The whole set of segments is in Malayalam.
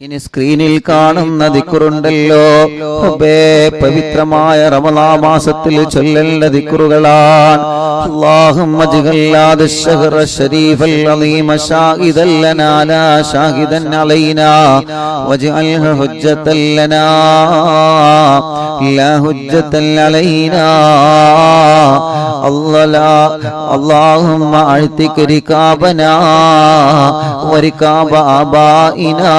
ഇനി സ്ക്രീനിൽ കാണുന്ന ദിക്റുണ്ടല്ലോ, പവിത്രമായ റമളാൻ മാസത്തിൽ ചൊല്ലേണ്ട ദിക്റുകളാണ്. اللهم اجعل هذا الشهر الشريف العظيم شاهدا لنا لا شاهدا علينا واجعله حجة لنا لا حجة علينا. اللهم اعتق ركابنا وركاب آبائنا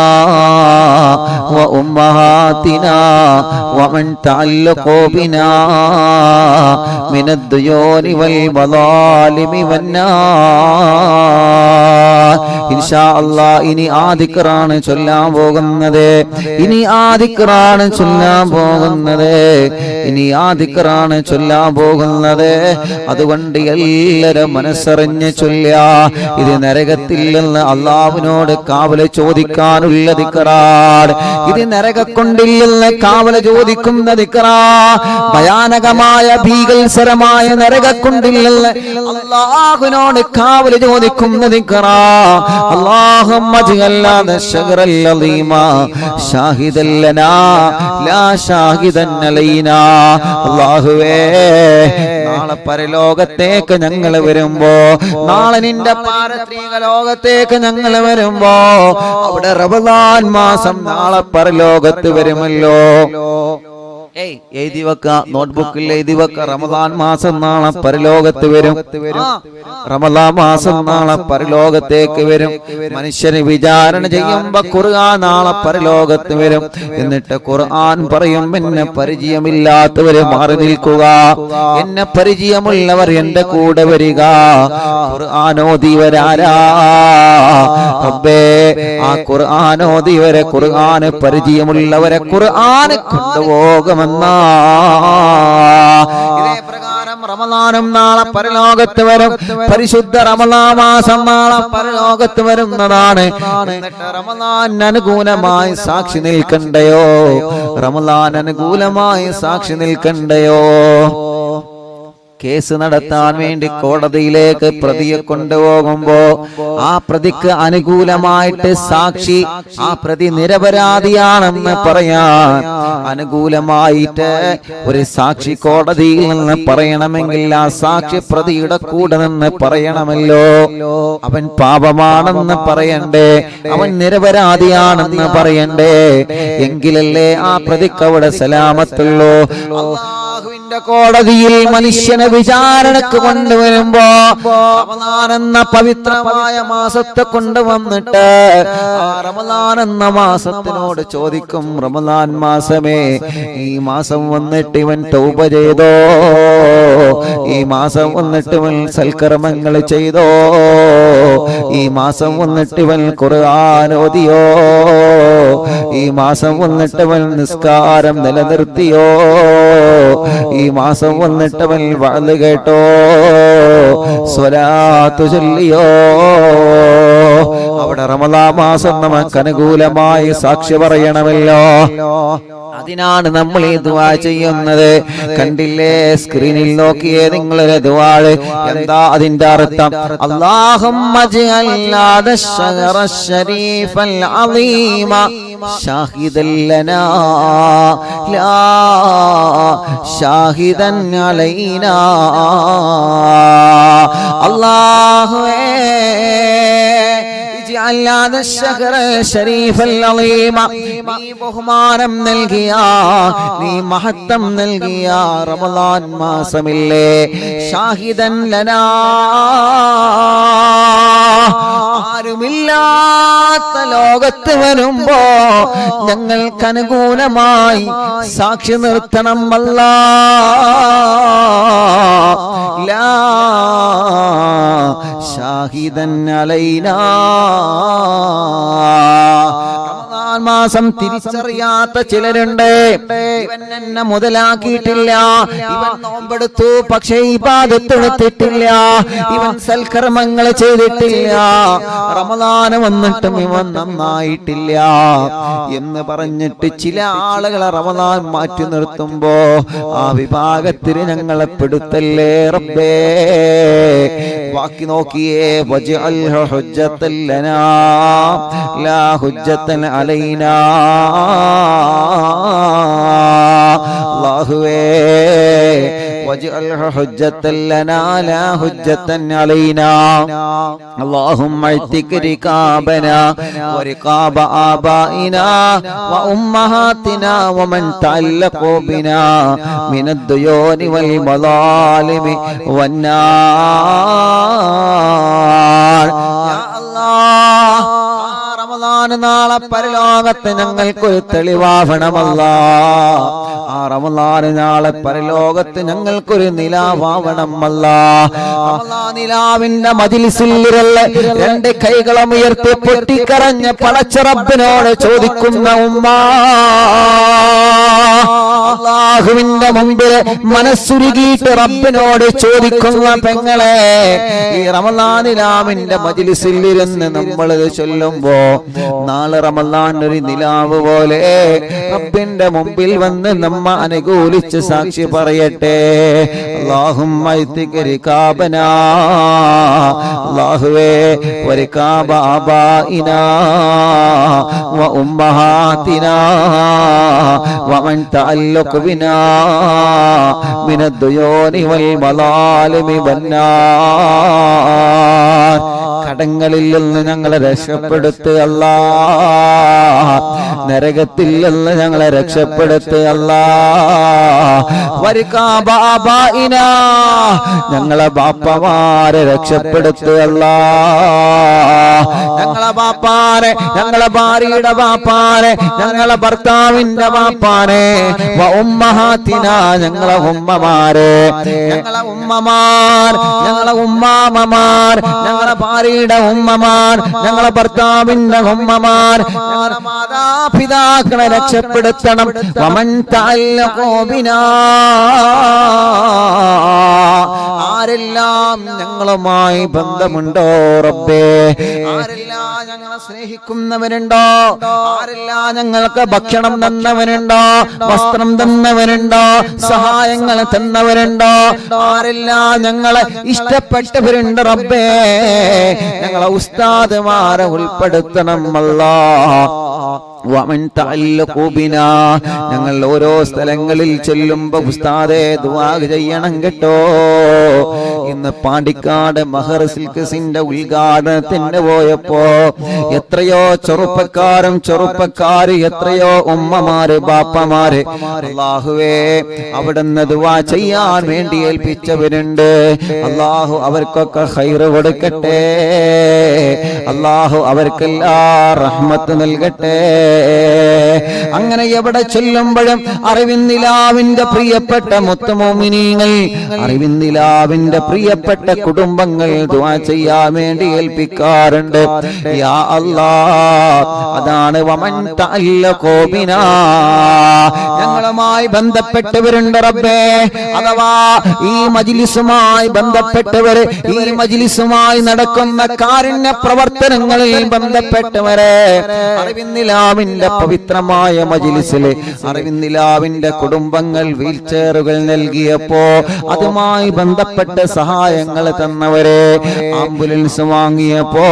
وأمهاتنا ومن تعلقوا بنا من الديون والمظالم والنار. ഇൻഷാ അല്ലാഹ് ഇനി ആ ദിക്റാണ് ചൊല്ലാൻ പോകുന്നത്. ഇനി ആ ദിക്റാണ് ചൊല്ലാൻ പോകുന്നത്. അതുകൊണ്ട് എല്ലാവരും മനസ്സറിഞ്ഞ് ചൊല്ലുക. ഇത് നരകത്തിൽ നിന്ന് അള്ളാഹുവിനോട് കാവല ചോദിക്കാനുള്ള ദിക്റാണ്. ഇത് നരകക്കൊണ്ടില്ലെന്ന് കാവല ചോദിക്കുന്ന ദിക്റാ. ഭയാനകമായ ഭീകരമായ നരകക്കൊണ്ടില്ലെന്ന് അള്ളാഹുവിനോട് കാവല ചോദിക്കുന്ന ദിക്റാ. اللهم اجعل هذا الشهر العظيم شاهدا لنا لا شاهدا علينا. അല്ലാഹുവേ, നാളെ പരലോകത്തേക്ക് ഞങ്ങൾ വരുമ്പോ, നാളെ നിന്റെ പാരത്രിക ലോകത്തേക്ക് ഞങ്ങൾ വരുമ്പോ, അവിടെ റമളാൻ മാസം നാളെ പരലോകത്ത് വരുമല്ലോ. എഴുതി വെക്ക, നോട്ട്ബുക്കിൽ എഴുതി വെക്ക. റമളാൻ മാസം നാളെ പരലോകത്ത് വരും. റമളാൻ മാസം നാളെ പരലോകത്തേക്ക് വരും. മനുഷ്യനെ വിചാരണ ചെയ്യുമ്പോ ഖുർആൻ നാളെ പരലോകത്ത് വരും. എന്നിട്ട് ഖുർആൻ പറയും, എന്നെ പരിചയമില്ലാത്തവരെ മാറി നിൽക്കുക, എന്നെ പരിചയമുള്ളവർ എന്റെ കൂടെ വരിക. ഖുർആനോദിവരാരാ റബ്ബേ, ആ ഖുർആനോദിവരെ, ഖുർആന് പരിചയമുള്ളവരെ ഖുർആന് കൊണ്ടുപോകും. ഇതേ പ്രകാരം റമളാനും നാളെ പരലോകത്ത് വരും. പരിശുദ്ധ റമളാൻ മാസം നാളെ പരലോകത്ത് വരുന്നതാണ്. എന്നിട്ട് റമളാൻ അനുകൂലമായി സാക്ഷി നിൽക്കണ്ടയോ? റമളാൻ അനുകൂലമായി സാക്ഷി നിൽക്കണ്ടയോ? കേസ് നടത്താൻ വേണ്ടി കോടതിയിലേക്ക് പ്രതിയെ കൊണ്ടുപോകുമ്പോ ആ പ്രതിക്ക് അനുകൂലമായിട്ട് സാക്ഷി, ആ പ്രതി നിരപരാധിയാണെന്ന് പറയാൻ അനുകൂലമായിട്ട് ഒരു സാക്ഷി കോടതിയിൽ നിന്ന് പറയണമെങ്കിൽ ആ സാക്ഷി പ്രതിയുടെ കൂടെ നിന്ന് പറയണമല്ലോ. അവൻ പാപമാണെന്ന് പറയണ്ടേ, അവൻ നിരപരാധിയാണെന്ന് പറയണ്ടേ. എങ്കിലല്ലേ ആ പ്രതിക്ക് അവിടെ സലാമത്തുള്ളൂ. അല്ലാഹുവിന്റെ കോടതിയിൽ മനുഷ്യനെ വിചാരണക്ക് കൊണ്ടുവരുമ്പോ റമളാൻ എന്ന പവിത്രമായ മാസത്തെ കൊണ്ടുവന്നിട്ട് ആ റമളാൻ എന്ന മാസത്തിനോട് ചോദിക്കും, റമളാൻ മാസമേ, ഈ മാസം വന്നിട്ട് ഇവൻ തൗബ ചെയ്തോ? ഈ മാസം വന്നിട്ട് ഇവൻ സൽക്കർമ്മങ്ങൾ ചെയ്തോ? ഈ മാസം വന്നിട്ട് ഇവൻ ഖുർആൻ ഓതിയോ? ഈ മാസം വന്നിട്ട് ഇവൻ നിസ്കാരം നിലനിർത്തിയോ? ഈ മാസം വന്നിട്ട് അവൻ വഅദ് കേട്ടോ? സ്വലാത്ത് ചൊല്ലിയോ? അവിടെ റമളാൻ മാസം നമുക്ക് അനുകൂലമായി സാക്ഷി പറയണമല്ലോ. അതിനാണ് നമ്മൾ ഈ ദുആ ചെയ്യുന്നത്. കണ്ടില്ലേ, സ്ക്രീനിൽ നോക്കിയേ നിങ്ങളൊരു ദുആ. എന്താ അതിന്റെ അർത്ഥം? അല്ലാഹുമ്മ ജഅൽ ഹാദ അശ്ശഹറ അശ്ശരീഫൽ അളീമ ഷാഹിദൻ ലനാ ലാ ഷാഹിദൻ അലൈനാ. അല്ലാഹുവേ, നീ ബഹുമാനം നൽകിയ, നീ മഹത്വം നൽകിയ റമളാൻ മാസമില്ലേ, ഷാഹിദൻ ലനാ, ആരുമില്ലാത്ത ലോകത്ത് വരുമ്പോ ഞങ്ങൾക്ക് അനുകൂലമായി സാക്ഷി നിർത്തണം. അല്ലാഹ് ലാ ഷാഹിദൻ അലൈനാ. റമളാൻ മാസം തിരിച്ചറിയാത്ത ചിലരുണ്ട്. ഇവൻ എന്നെ മുതലാക്കിയിട്ടില്ല, ഇവൻ നോമ്പെടുത്തു പക്ഷേ ഇബാദത്ത് എടുത്തിട്ടില്ല, ഇവൻ സൽക്കർമ്മങ്ങൾ ചെയ്തിട്ടില്ല, റമളാൻ വന്നിട്ടും ഇവൻ നന്നായിട്ടില്ല എന്ന് പറഞ്ഞിട്ട് ചില ആളുകളെ റമളാൻ മാറ്റി നിർത്തുമ്പോ ആ വിഭാഗത്തിൽ ഞങ്ങളെ പെടുത്തല്ലേ റബ്ബേ. ബാക്കി നോക്കിയേ, വജ്അൽ ഹുജ്ജത്തൻ ലനാ ലാ ഹുജ്ജത്തൻ അലൈനാ. علينا അല്ലാഹുവേ واجعلها حجة لنا لا حجة علينا اللهم اعتق رقابنا ورقاب آبائنا وأمهاتنا ومن تعلق بنا من الديون والمظالم والنار يا الله റമദാൻ നാളെ പരലോകത്ത് ഞങ്ങൾക്കൊരു തെളിവാവണമല്ലാഹ് ആ റമദാൻ നാളെ പരലോകത്ത് ഞങ്ങൾക്കൊരു നിലാവാവണമല്ലാഹ് റമദാൻ നിലാവിന്റെ മജ്ലിസിൽ രണ്ട് കൈകളും ഉയർത്തി പൊട്ടിക്കരഞ്ഞ പടച്ച റബ്ബിനോട് ചോദിക്കുന്ന ഉമ്മ അല്ലാഹുവിന്റെ മുമ്പിൽ മനസ്സുരുകിയിട്ട് റബ്ബിനോട് ചോദിക്കുന്ന പെങ്ങളെ ഈ റമദാൻ നിലാവിന്റെ മജ്ലിസിൽ ഇരുന്ന് നമ്മൾ ചൊല്ലുമ്പോ നാളെ റമദാൻ ഒരു നിലാവ് പോലെ റബ്ബിന്റെ മുമ്പിൽ വന്ന് നമ്മ അനുകൂലിച്ച് സാക്ഷി പറയട്ടെ അല്ലാഹുമ്മ ഇത്തിക് റികാബനാ അല്ലാഹുവേ വരികാബ ആബായിനാ വ ഉമ്മഹാതിനാ വമൻ തഅല്ലഖ ബിനാ മിനദ് ദുയൂനി വൽ മലാലിമി വന്നാർ കടങ്ങളിൽ നിന്ന് ഞങ്ങളെ രക്ഷപ്പെടുത്തുക അല്ലാഹ് നരകത്തിൽ നിന്ന് ഞങ്ങളെ രക്ഷപ്പെടുത്തുക അല്ലാഹ് വരികാബ ആബായിനാ ഞങ്ങളെ ബാപ്പമാരെ രക്ഷപ്പെടുത്തുക അല്ലാഹ് ഞങ്ങളെ ബാപ്പാരെ ഞങ്ങളെ ഭാര്യയുടെ ബാപ്പാരെ ഞങ്ങളെ ഭർത്താവിന്റെ ബാപ്പാരെ വ ഉമ്മഹാതിനാ ഞങ്ങളെ ഉമ്മമാരെ ഞങ്ങളെ ഉമ്മമാർ ഞങ്ങളെ ഉമ്മാമമാർ ഞങ്ങളെ ഭാര്യയുടെ ഉമ്മമാർ ഞങ്ങളെ ഭർത്താവിന്റെ ഉമ്മമാർ ഞങ്ങളെ മാതാപിതാക്കളെ രക്ഷപ്പെടുത്തണം വമൻ തഅല്ലഖ ബിനാ ആരെല്ലാം ഞങ്ങളുമായി ബന്ധമുണ്ടോ റബ്ബേ ആരെല്ലാം ഞങ്ങളെ സ്നേഹിക്കുന്നവരുണ്ടോ ആരെല്ലാം ഞങ്ങൾക്ക് ഭക്ഷണം തന്നവരുണ്ടോ വസ്ത്രം തന്നവരുണ്ടോ സഹായങ്ങൾ തന്നവരുണ്ടോ ആരെല്ലാം ഞങ്ങളെ ഇഷ്ടപ്പെട്ടവരുണ്ട് റബ്ബേ ഞങ്ങളെ ഉസ്താദുമാരെ ഉൾപ്പെടുത്തണം അല്ലാഹ് വമൻ തഅല്ലഖ ബിനാ ഞങ്ങൾ ഓരോ സ്ഥലങ്ങളിൽ ചെല്ലുമ്പോൾ ഉസ്താദേ ദുആ ചെയ്യണം കേട്ടോ ഇന്ന് പാണ്ടിക്കാട് മഹർ സിൽക്സിന്റെ ഉദ്ഘാടനത്തിന് പോയപ്പോ എത്രയോ ചെറുപ്പക്കാര് എത്രയോ ഉമ്മമാര് ബാപ്പമാര് അല്ലാഹുവേ അവിടുന്ന് ദുആ ചെയ്യാൻ വേണ്ടി ഏൽപ്പിച്ചവരുണ്ട് അല്ലാഹു അവർക്കൊക്കെ ഖൈറ് കൊടുക്കട്ടെ അല്ലാഹു അവർക്കെല്ലാം റഹ്മത്ത് നൽകട്ടെ അങ്ങനെ എവിടെ ചൊല്ലുമ്പോഴും അറിവിന്നിലാവിന്റെ പ്രിയപ്പെട്ട മുത്തുമോമിനീങ്ങൾ അറിവിന്നിലാവിന്റെ പ്രിയപ്പെട്ട കുടുംബങ്ങൾ ദുആ ചെയ്യാൻ വേണ്ടി ഏൽപ്പിക്കാറുണ്ട് യാ അല്ലാഹ് അതാണ് വമൻ തഅല്ലഖ ബിനാ ഞങ്ങളുമായി ബന്ധപ്പെട്ടവരുണ്ട് റബ്ബേ അഥവാ ഈ മജ്ലിസുമായി ബന്ധപ്പെട്ടവര് ഈ മജ്ലിസുമായി നടക്കുന്ന കാരുണ്യ പ്രവർത്തനങ്ങളിൽ ബന്ധപ്പെട്ടവരെ അറിവിന്നിലാവിന്റെ പവിത്രമായ മജ്ലിസിലെ അറിവിന്നിലാവിന്റെ കുടുംബങ്ങൾ വീൽചെയറുകൾ നൽകിയപ്പോ അതുമായി ബന്ധപ്പെട്ട സഹായങ്ങൾ തന്നവരെ ആംബുലൻസ് വാങ്ങിയപ്പോ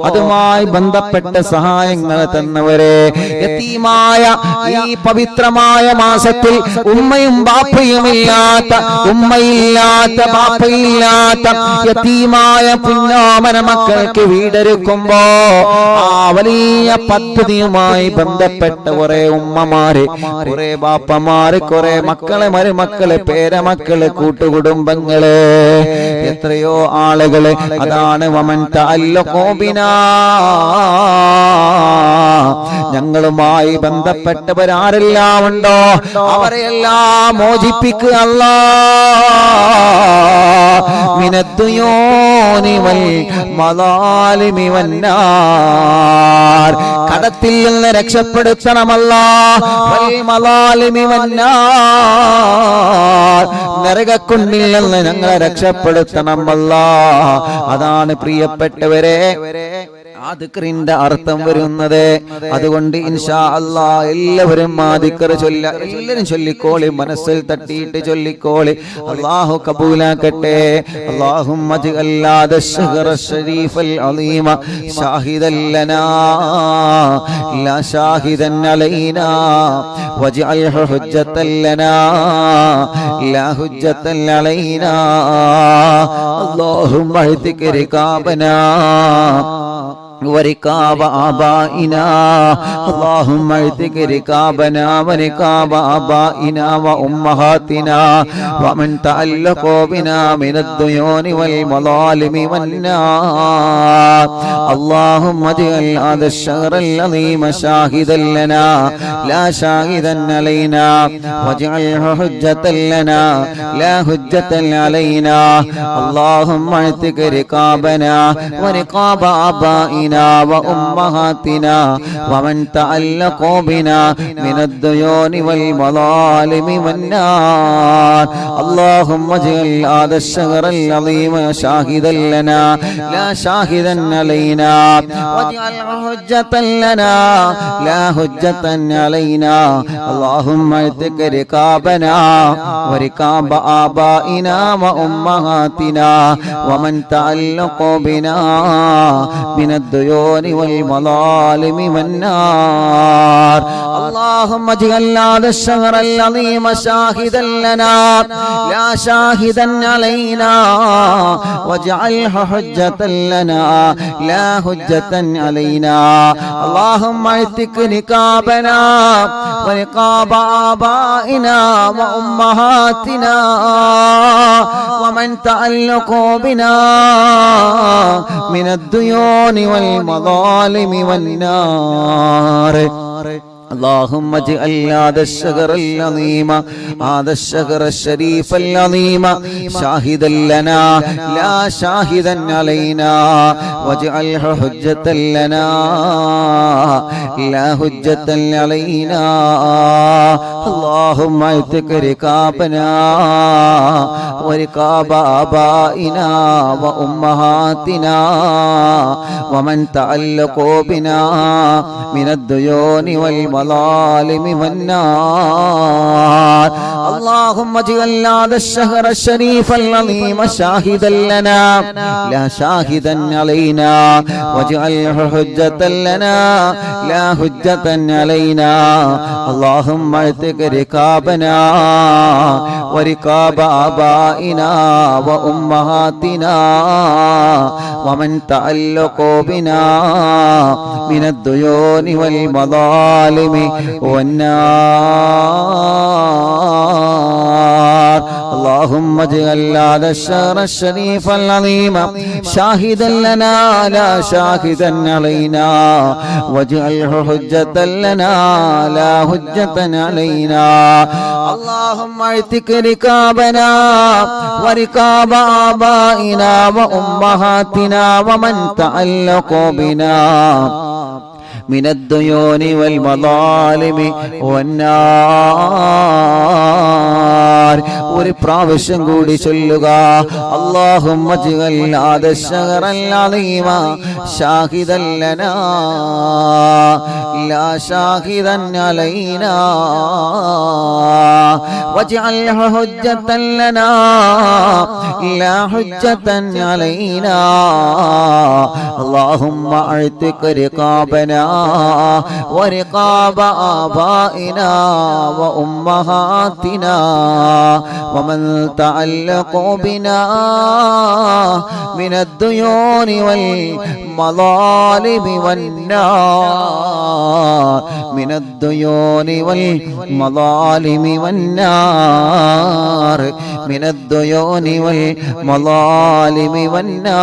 അതുമായി ബന്ധപ്പെട്ട സഹായങ്ങൾ തന്നവരെ യതീമായ ഈ പവിത്രമായ മാസത്തിൽ ഉമ്മയും ബാപ്പയുമില്ലാത്ത ഉമ്മയില്ലാത്ത ബാപ്പയില്ലാത്ത യതീമായ പുന്നാമന മക്കൾക്ക് വീടൊരുക്കുമ്പോ ആ വലിയ പദ്ധതിയുമായി ബന്ധപ്പെട്ട കുറെ ഉമ്മമാര് കുറെ ബാപ്പമാര് കുറെ മക്കളെ മരുമക്കളെ പേരമക്കള് കൂട്ടുകുടുംബങ്ങള് എത്രയോ ആളുകള് അതാണ് വമൻ തഅല്ലഖ ബിനാ ഞങ്ങളുമായി ബന്ധപ്പെട്ടവരാരെല്ലാം ഉണ്ടോ അവരെല്ലാം മോചിപ്പിക്കുക അല്ലാഹ് മിനദ്ദുയൂനി വൽ മലാലിമി വന്നാർ കടത്തിൽ നിന്ന് രക്ഷപ്പെടുത്തണം അല്ലാഹ് വൽ മലാലിമി വന്നാർ നരകക്കുണ്ടിൽ നിന്ന് ഞങ്ങളെ രക്ഷപ്പെടുത്തണം അല്ലാഹ് അതാണ് പ്രിയപ്പെട്ടവരെ ആ ദിക്റിന്റെ അർത്ഥം വരുന്നത്. അതുകൊണ്ട് ഇൻഷാ അല്ലാഹ് എല്ലാവരും ആ ദിക്ർ എല്ലാവരും ചൊല്ലിക്കോളി, മനസ്സിൽ തട്ടിയിട്ട് ചൊല്ലിക്കോളി. അല്ലാഹു കബൂലാക്കട്ടെ. അല്ലാഹുമ്മ ജഅൽ ഹാദാ അശ്ശഹ്റ അശ്ശരീഫൽ അളീമ ഷാഹിദൻ ലനാ ലാ ഷാഹിദൻ അലൈനാ വജഅൽഹു ഹുജ്ജത്തൻ ലനാ ലാ ഹുജ്ജത്തൻ അലൈനാ. അല്ലാഹുമ്മ اهتك ركابنا وركاب آبائنا. اللهم اهتك ركابنا وركاب آبائنا وأمهاتنا ومن تعلق بنا من الديون والمظالم والنار. اللهم اجعل هذا الشهر العظيم شاهدا لنا لا شاهدا علينا واجعله حجة لنا لا حجة علينا. اللهم اهتك ركابنا وركاب آبائنا وأمهاتنا ومن تعلق بنا من الديون والمظالم والنار. اللهم اجعل هذا الشهر العظيم شاهدا لنا لا شاهدا علينا واجعله حجة لنا لا حجة علينا. اللهم اهتك ركابنا وركاب آبائنا وأمهاتنا ومن تعلق بنا من الديون والمظالم والنار. اللهم اجعل هذا الشهر العظيم شاهدا لنا لا شاهدا علينا واجعله حجة لنا لا حجة علينا. اللهم اهتك ركابنا وركاب آبائنا وأمهاتنا ومن تعلق بنا من الديون والمظالم والنار. اللهم اجعل هذا الشهر العظيم هذا الشهر الشريف العظيم شاهدا لنا لا شاهدا علينا واجعله حجة لنا لا حجة علينا. اللهم اهتك ركابنا وركاب آبائنا وأمهاتنا ومن تعلقوا بنا من الديون والمظالم والنار. اللهم اجعل هذا الشهر الشريف العظيم شاهدا لنا لا شاهدا علينا واجعله حجة لنا لا حجة علينا. اللهم اهتك ركابنا وركاب آبائنا وأمهاتنا ومن تعلقوا بنا من الديون والمظالم والنار. اللهم اجعل هذا الشهر الشريف العظيم شاهدا لنا لا شاهدا علينا واجعله حجة لنا لا حجة علينا. اللهم اهتك ركابنا وركاب آبائنا وأمهاتنا ومن تعلق بنا من الديون والمظالم والنار. ഒരു പ്രാവശ്യം കൂടി ചൊല്ലുക. اللهم اجعل هذا الشهر العظيم شاهدا لنا لا شاهدا علينا واجعله حجة لنا لا حجة علينا. اللهم اعتق رقابنا ورقاب آبائنا وأمهاتنا ومن تعلق بنا من الديون والمظالم والنار من الديون والمظالم والنار من الديون والمظالم والنار.